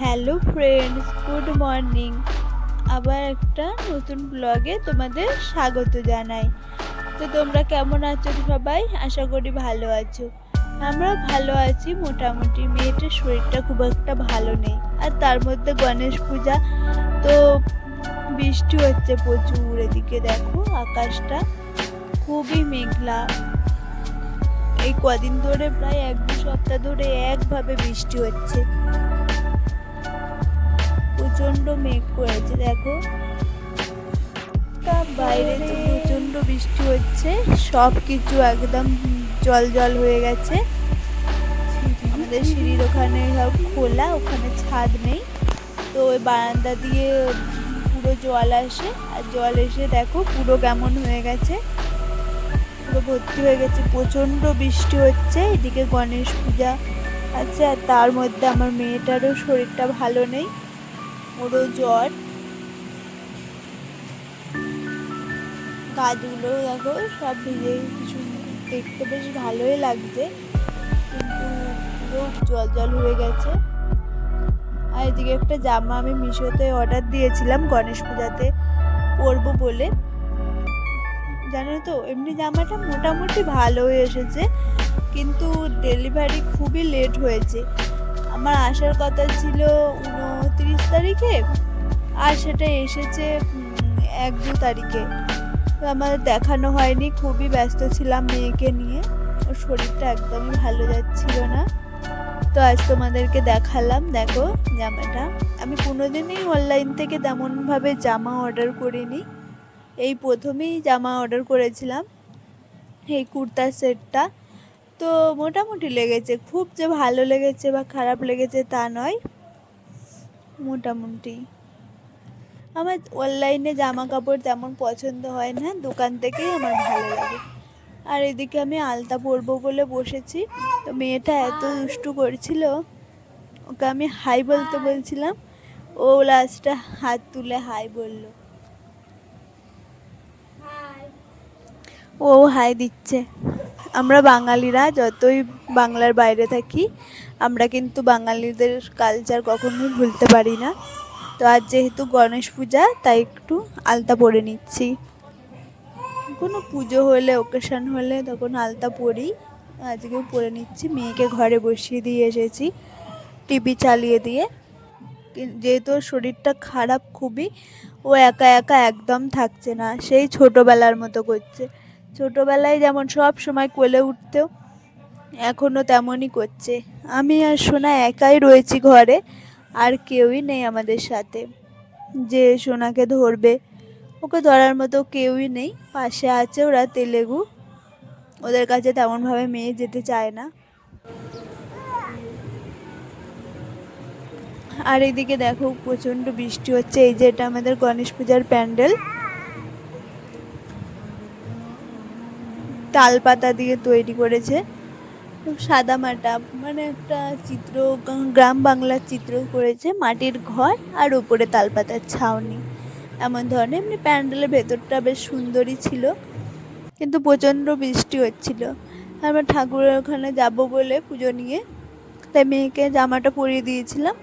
Hello friends, good morning. আবার একটা নতুন ব্লগে তোমাদের স্বাগত জানাই। তো তোমরা কেমন আছো সবাই? আশা করি ভালো আছো। আমরা ভালো আছি মোটামুটি। মেয়েটার শরীরটা খুব একটা ভালো নেই, আর তার মধ্যে গণেশ পূজা, তো বৃষ্টি হচ্ছে প্রচুর। এদিকে দেখো আকাশটা খুবই মেঘলা। এই কদিন ধরে প্রায় 1-2 সপ্তাহ ধরে একভাবে বৃষ্টি হচ্ছে। প্রচন্ড মেঘ করেছে দেখো, বাইরে তো প্রচন্ড বৃষ্টি হচ্ছে, সব কিছু একদম জল জল হয়ে গেছে। আমাদের সিঁড়ির ওখানে সব খোলা, ওখানে ছাদ নেই, তো ওই বারান্দা দিয়ে পুরো জল আসে, আর জল এসে দেখো পুরো কেমন হয়ে গেছে, পুরো ভর্তি হয়ে গেছে। প্রচন্ড বৃষ্টি হচ্ছে, এদিকে গণেশ পূজা আছে, আর তার মধ্যে আমার মেয়েটারও শরীরটা ভালো নেই, ওরও জ্বর। গাছগুলো দেখো সব ভিজে, কিছু দেখতে বেশ ভালোই লাগছে, কিন্তু পুরো জল জল হয়ে গেছে। আর এদিকে একটা জামা আমি মিশোতে অর্ডার দিয়েছিলাম গণেশ পূজাতে পরবো বলে, জানো তো এমনি জামাটা মোটামুটি ভালোই এসেছে, কিন্তু ডেলিভারি খুবই লেট হয়েছে। আমার আসার কথা ছিল 29 তারিখে, আর সেটা এসেছে 1-2 তারিখে। তো আমার দেখানো হয়নি, খুবই ব্যস্ত ছিলাম মেয়েকে নিয়ে, ওর শরীরটা একদমই ভালো যাচ্ছিল না। তো আজ তোমাদেরকে দেখালাম, দেখো জামাটা। আমি কোনোদিনই অনলাইন থেকে তেমনভাবে জামা অর্ডার করিনি, এই প্রথমেই জামা অর্ডার করেছিলাম, এই কুর্তার সেটটা। তো মোটামুটি লেগেছে, খুব যে ভালো লেগেছে বা খারাপ লেগেছে তা নয়, মোটামুটি। আমার অনলাইনে জামা কাপড় তেমন পছন্দ হয় না, দোকান থেকেই আমার ভালো লাগে। আর এদিকে আমি আলতা পরবো বলে বসেছি, তো মেয়েটা এত দুষ্টু করছিল, ওকে আমি হাই বলতে বলছিলাম, ও লাস্টে হাত তুলে হাই বলল, ও হাই দিচ্ছে। আমরা বাঙালিরা যতই বাংলার বাইরে থাকি, আমরা কিন্তু বাঙালিদের কালচার কখনোই ভুলতে পারি না। তো আজ যেহেতু গণেশ পূজা, তাই একটু আলতা পরে নিচ্ছি। কোনো পুজো হলে, ওকেশন হলে তখন আলতা পরি, আজকেও পরে নিচ্ছি। মেয়েকে ঘরে বসিয়ে দিয়ে এসেছি টিভি চালিয়ে দিয়ে, যেহেতু ওর শরীরটা খারাপ খুবই, ও একা একা একদম থাকছে না, সেই ছোটোবেলার মতো করছে। ছোটোবেলায় যেমন সব সময় কোলে উঠতেও, এখনও তেমনই করছে। আমি আর সোনা একাই রয়েছি ঘরে, আর কেউই নেই আমাদের সাথে যে সোনাকে ধরবে, ওকে ধরার মতো কেউই নেই। পাশে আছে ওরা তেলেগু, ওদের কাছে তেমনভাবে মেয়ে যেতে চায় না। আর এদিকে দেখো প্রচণ্ড বৃষ্টি হচ্ছে। এই যে এটা আমাদের গণেশ পূজার প্যান্ডেল, তাল পাতা দিয়ে তৈরি করেছে, সাদা মাটা, মানে একটা চিত্র, গ্রাম বাংলার চিত্র করেছে, মাটির ঘর আর উপরে তালপাতার ছাউনি, এমন ধরনের। এমনি প্যান্ডেলের ভেতরটা বেশ সুন্দরই ছিল, কিন্তু প্রচণ্ড বৃষ্টি হচ্ছিল। আমরা ঠাকুরের ওখানে যাব বলে পুজো নিয়ে, তাই মেয়েকে জামাটা পরিয়ে দিয়েছিলাম,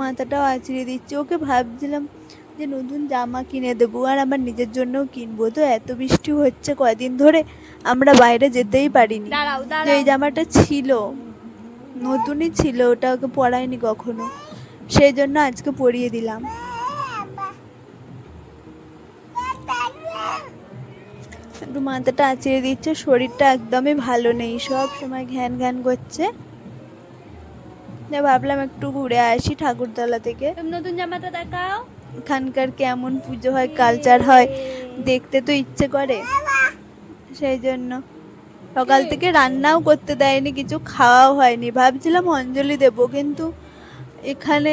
মাথাটাও আঁচড়িয়ে দিচ্ছি। ওকে ভাবছিলাম যে নতুন জামা কিনে দেবো, আর আমার নিজের জন্যও কিনবো। তো এত বৃষ্টি হচ্ছে কয়দিন ধরে, আমরা বাইরে যেতেই পারিনি। যে এই জামাটা ছিল, নতুনই ছিল, ওটা ওকে পরাইনি কখনো, সেই জন্য আজকে পরিয়ে দিলাম। একটু মাথাটা আঁচড়ে দিচ্ছে, শরীরটা একদমই ভালো নেই, সব সময় ঘ্যান ঘ্যান করছে। ভাবলাম একটু ঘুরে আসি ঠাকুরতলা থেকে। নতুন জামাটা দেখাও, এখানকার কেমন পুজো হয়, কালচার হয়, দেখতে তো ইচ্ছে করে, সেই জন্য। সকাল থেকে রান্নাও করতে দেয়নি, কিছু খাওয়াও হয়নি। ভাবছিলাম অঞ্জলি দেব, কিন্তু এখানে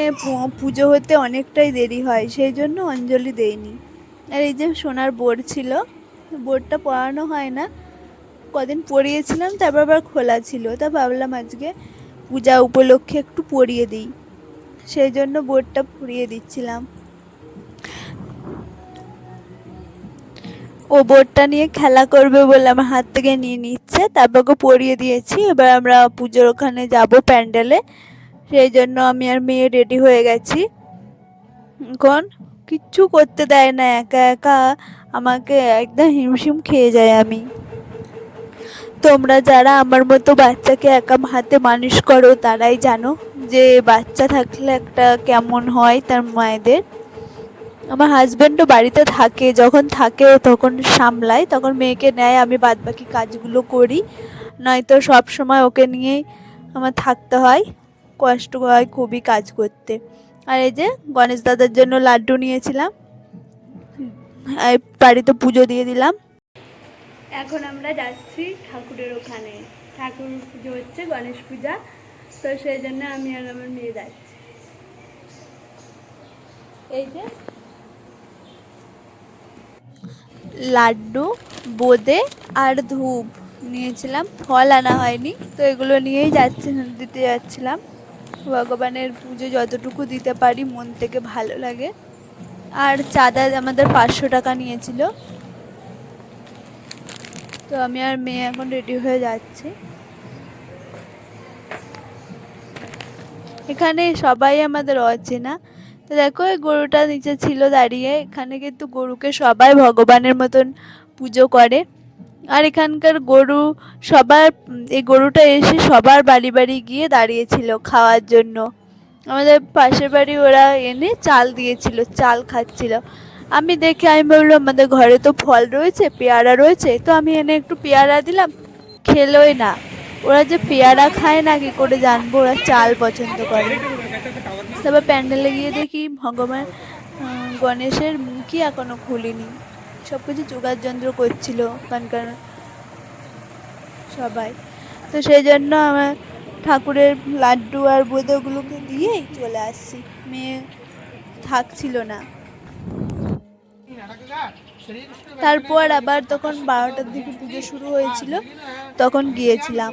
পুজো হতে অনেকটাই দেরি হয়, সেই জন্য অঞ্জলি দেইনি। আর এই যে সোনার বোর্ড ছিল, বোর্ডটা পরানো হয় না, কদিন পরিয়েছিলাম, তারপর আবার খোলা ছিল, তা ভাবলাম আজকে পূজা উপলক্ষে একটু পরিয়ে দিই, সেই জন্য বোর্ডটা পরিয়ে দিচ্ছিলাম। ও বোর্ডটা নিয়ে খেলা করবে বলে আমার হাত থেকে নিয়ে নিচ্ছে, তারপর ওকে পরিয়ে দিয়েছি। এবার আমরা পুজোর ওখানে যাব প্যান্ডেলে, সেই জন্য আমি আর মেয়ে রেডি হয়ে গেছি। এখন কিচ্ছু করতে দেয় না, একা একা আমাকে একদম হিমশিম খেয়ে যায় আমি। তোমরা যারা আমার মতো বাচ্চাকে একা হাতে মানুষ করো তারাই জানো যে বাচ্চা থাকলে একটা কেমন হয় তার মায়েদের। আমার হাজব্যান্ডও বাড়িতে থাকে, যখন থাকে তখন সামলায়, তখন মেয়েকে নেয়, আমি বাদবাকি কাজগুলো করি, নয়তো সব সময় ওকে নিয়েই আমার থাকতে হয়, কষ্ট হয় খুবই কাজ করতে। আর এই যে গণেশ দাদার জন্য লাড্ডু নিয়েছিলাম, বাড়িতে পুজো দিয়ে দিলাম। এখন আমরা যাচ্ছি ঠাকুরের ওখানে, ঠাকুর পুজো হচ্ছে, গণেশ পূজা, তো সেই জন্য আমি আর আমার মেয়ে যাচ্ছি। এই যে লাড্ডু, বোঁদে আর ধূপ নিয়েছিলাম, ফল আনা হয়নি, তো এগুলো নিয়েই দিতে যাচ্ছিলাম। ভগবানের পুজো যতটুকু দিতে পারি মন থেকে ভালো লাগে। আর চাঁদা আমাদের 500 টাকা নিয়েছিল। তো আমি আর মেয়ে এখন রেডি হয়ে যাচ্ছি। এখানে সবাই আমাদের অচেনা। তো দেখো এই গরুটা নিচে ছিল দাঁড়িয়ে, এখানে কিন্তু গরুকে সবাই ভগবানের মতন পুজো করে। আর এখানকার গরু সবার, এই গরুটা এসে সবার বাড়ি বাড়ি গিয়ে দাঁড়িয়েছিল খাওয়ার জন্য। আমাদের পাশের বাড়ি ওরা এনে চাল দিয়েছিল, চাল খাচ্ছিল। আমি ভাবলাম আমাদের ঘরে তো ফল রয়েছে, পেয়ারা রয়েছে, তো আমি এনে একটু পেয়ারা দিলাম, খেলোই না। ওরা যে পেয়ারা খায় না কি করে জানবো, ওরা চাল পছন্দ করে। তারপর প্যান্ডেলে গিয়ে দেখি ভগবান গণেশের মুখই এখনো খুলিনি, সব কিছু জোগাড় যন্ত্র করছিল ওখানকার সবাই। তো সেই জন্য আমার ঠাকুরের লাড্ডু আর বোঁদে ওগুলোকে দিয়েই চলে আসছি, মেয়ে থাকছিল না। তারপর আবার তখন 12টার দিকে পুজো শুরু হয়েছিল, তখন গিয়েছিলাম।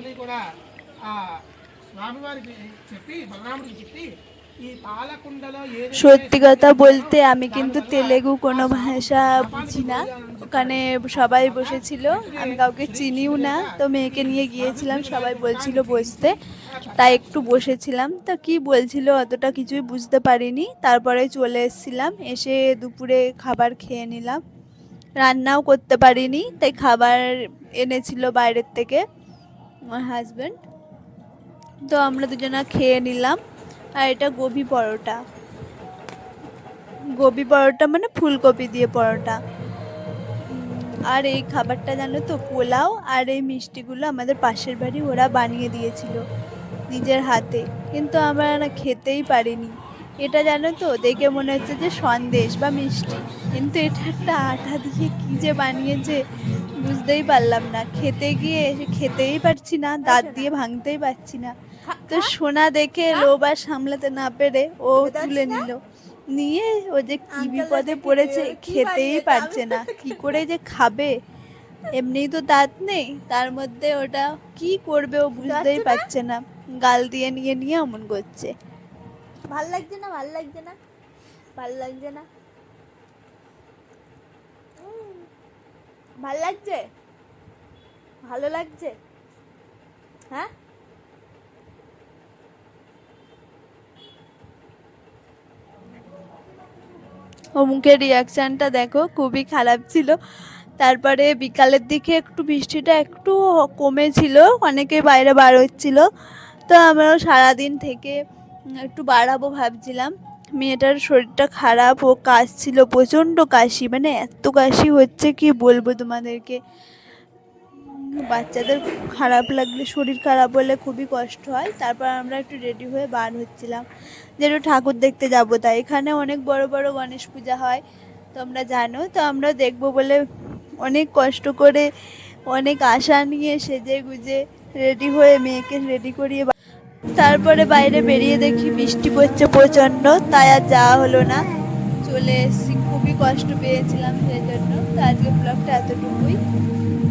সত্যি কথা বলতে আমি কিন্তু তেলেগু কোনো ভাষা বুঝি না। ওখানে সবাই বসেছিল, আমি কাউকে চিনিও না, তো মেয়েকে নিয়ে গিয়েছিলাম, সবাই বলছিল বসতে, তাই একটু বসেছিলাম। তা কি বলছিল অতটা কিছুই বুঝতে পারিনি। তারপরে চলে এসেছিলাম, এসে দুপুরে খাবার খেয়ে নিলাম। রান্নাও করতে পারিনি, তাই খাবার এনেছিল বাইরের থেকে আমার হাজব্যান্ড, তো আমরা দুজনা খেয়ে নিলাম। আর এটা গোবি পরোটা, গোবি পরোটা মানে ফুলকপি দিয়ে পরোটা। আর এই খাবারটা জানো তো, পোলাও আর এই মিষ্টিগুলো আমাদের পাশের বাড়ি ওরা বানিয়ে দিয়েছিল নিজের হাতে, কিন্তু আমরা না খেতেই পারিনি। এটা জানো তো, দেখে মনে হচ্ছে যে সন্দেশ বা মিষ্টি, কিন্তু এটা একটা আটা দিয়ে কী যে বানিয়েছে বুঝতেই পারলাম না। খেতে গিয়ে খেতেই পারছি না, দাঁত দিয়ে ভাঙতেই পারছি না। তো সোনা দেখে লোভ আর সামলাতে না পেরে ও তুলে নিল, নিয়ে ও যে কি বিপদে পড়েছে, খেতেই পারছে না, কি করে যে খাবে। এমনিই তো দাঁত নেই, তার মধ্যে ওটা কি করবে ও বুঝতেই পারছে না, গাল দিয়ে নিয়ে নিয়ে এমন করছে। ভাল লাগছে না, ভাল লাগছে না, ভাল লাগছে না, ভাল লাগছে, ভালো লাগছে, হ্যাঁ। ও মুখের রিয়াকশানটা দেখো, খুবই খারাপ ছিল। তারপরে বিকালের দিকে একটু বৃষ্টিটা একটু কমেছিল, অনেকে বাইরে বার হচ্ছিল, তো আমরাও সারাদিন থেকে একটু বাড়াবো ভাবছিলাম। মেয়েটার শরীরটা খারাপ, ও কাশছিল, প্রচণ্ড কাশি, মানে এত কাশি হচ্ছে কি বলবো তোমাদেরকে। বাচ্চাদের খারাপ লাগলে, শরীর খারাপ হলে খুবই কষ্ট হয়। তারপর আমরা একটু রেডি হয়ে বার হচ্ছিলাম যে একটু ঠাকুর দেখতে যাবো, তাই এখানে অনেক বড় বড় গণেশ পূজা হয় তোমরা জানো, তো আমরা দেখবো বলে অনেক কষ্ট করে, অনেক আশা নিয়ে সেজে গুজে রেডি হয়ে মেয়েকে রেডি করিয়ে তারপরে বাইরে বেরিয়ে দেখি বৃষ্টি পড়ছে প্রচণ্ড, তাই আর যাওয়া হলো না, চলে এসেছি। খুবই কষ্ট পেয়েছিলাম সেই জন্য। তো আজকে ব্লগটা এতটুকুই।